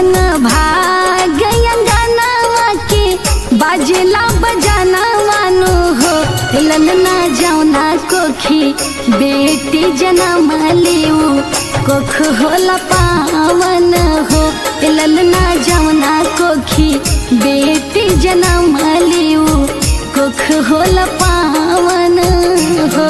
धन भाग अंगनावा के बाजला बजाना वानो हो। ललना जौना कोखी बेटी जन्म लियो कोख होला पावन हो। ललना जौना कोखी बेटी जन्म लियो कोख होला पावन हो।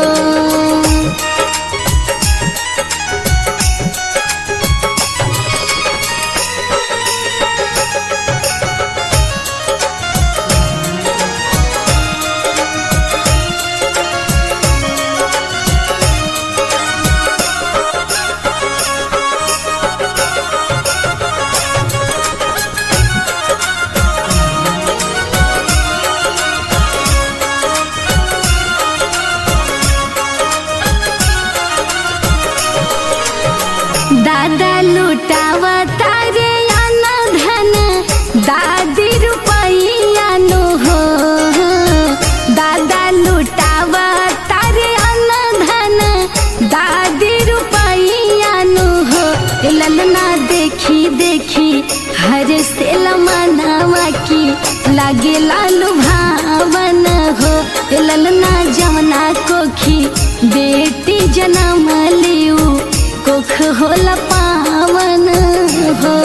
दादा लुटावा तारे आना धन दादी रुपैया नो हो। दादा लुटावा तारे आना धन दादी रुपैया नो हो। ललना देखी देखी हर से लमनावा की लागे लालू भावन हो। ललना जमना कोखी बेटी जन्म लियो कोख होला पावन हो।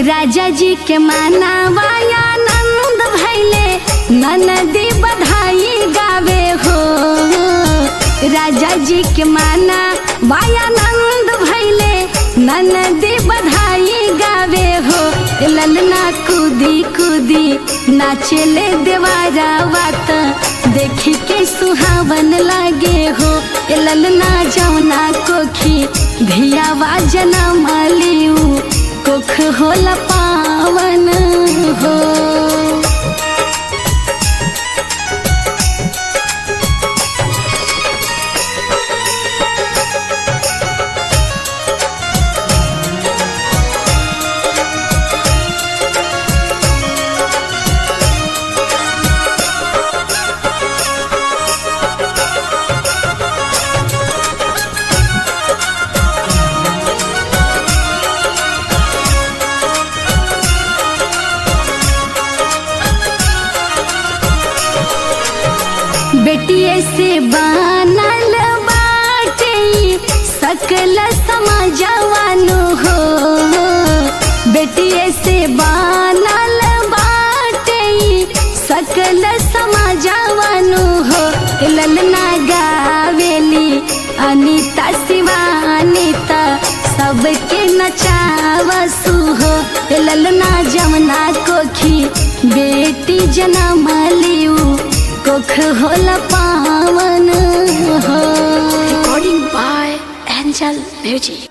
राजा जी के मानावाया नंद भैले ननदी बधाई गावे हो। राजा जी के माना वाया नंद भैले ननदी बधाई गावे हो। ललना कूदी कूदी नाचले देवारा वात देखी के सुहावन लागे हो। ललना जौना कोखी धियावा जन्म लियो कोख होला पावन हो। बेटिए से बनल बाटे सकल समाजवानो हो। बेटिए से बनल बाटे सकल समाजवानो हो। ललना गावेली अनीता शिवानीता सबके नचावसु हो। ललना जमना कोखी बेटी जन्म लियो कोख होला पावन हो। Recording by Angel Music.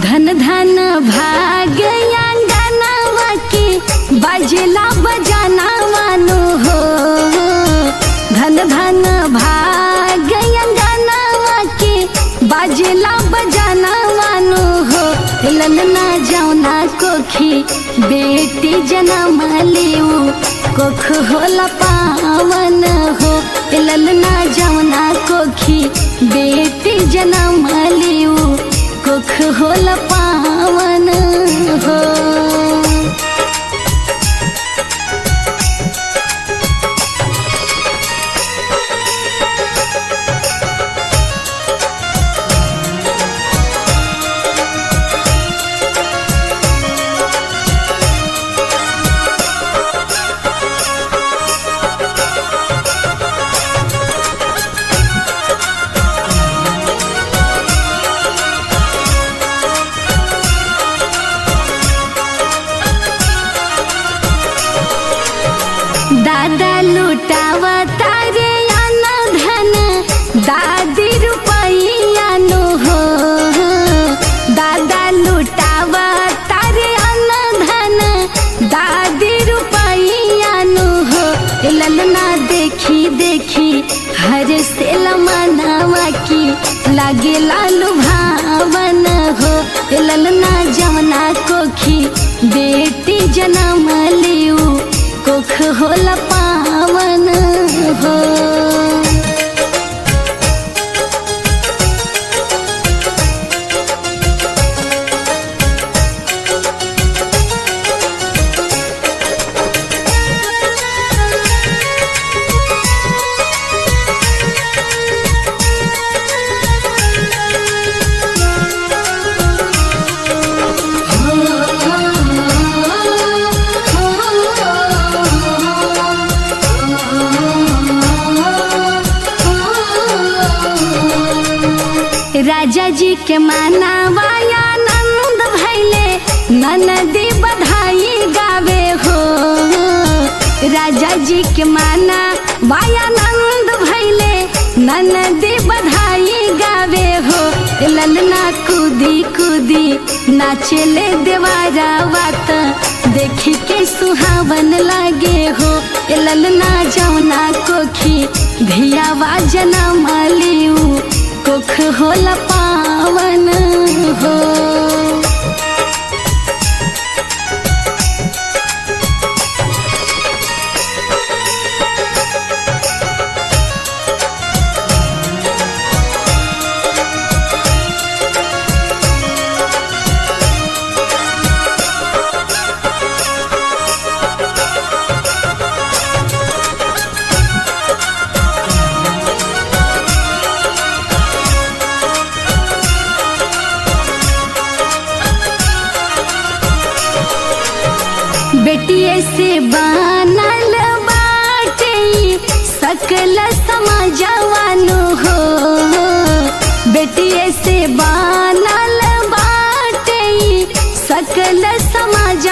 धन धन भाग अंगनावा के बाजला बजाना वानो हो। धन धन भाग अंगनावा के बाजला बजाना वानो हो। ललना जौना कोखी बेटी जन्म लियो कोख होला पावन हो। ललना जौना कोखी बेटी जन्म लियो कोख होला पावन हो। देखी हर से लमनावा की लागे लालू भावन हो। ललना जमना कोखी बेटी जन्म लियू कोख होला पावन हो। राजा जी के मानावा आनंद भैले ननदी बधाई गावे हो। राजा जी के माना आनंद भैले ननदी बधाई गावे हो। ललना कूदी कूदी नाचले देवारा बात देखी के सुहावन लागे हो। ललना जौना कोखी धियावा जनम लियू कोख होला पावन हो। बेटिए से बनल बाटे सकल समाजवानु हो। बेटिए से बनल बाटे सकल समाज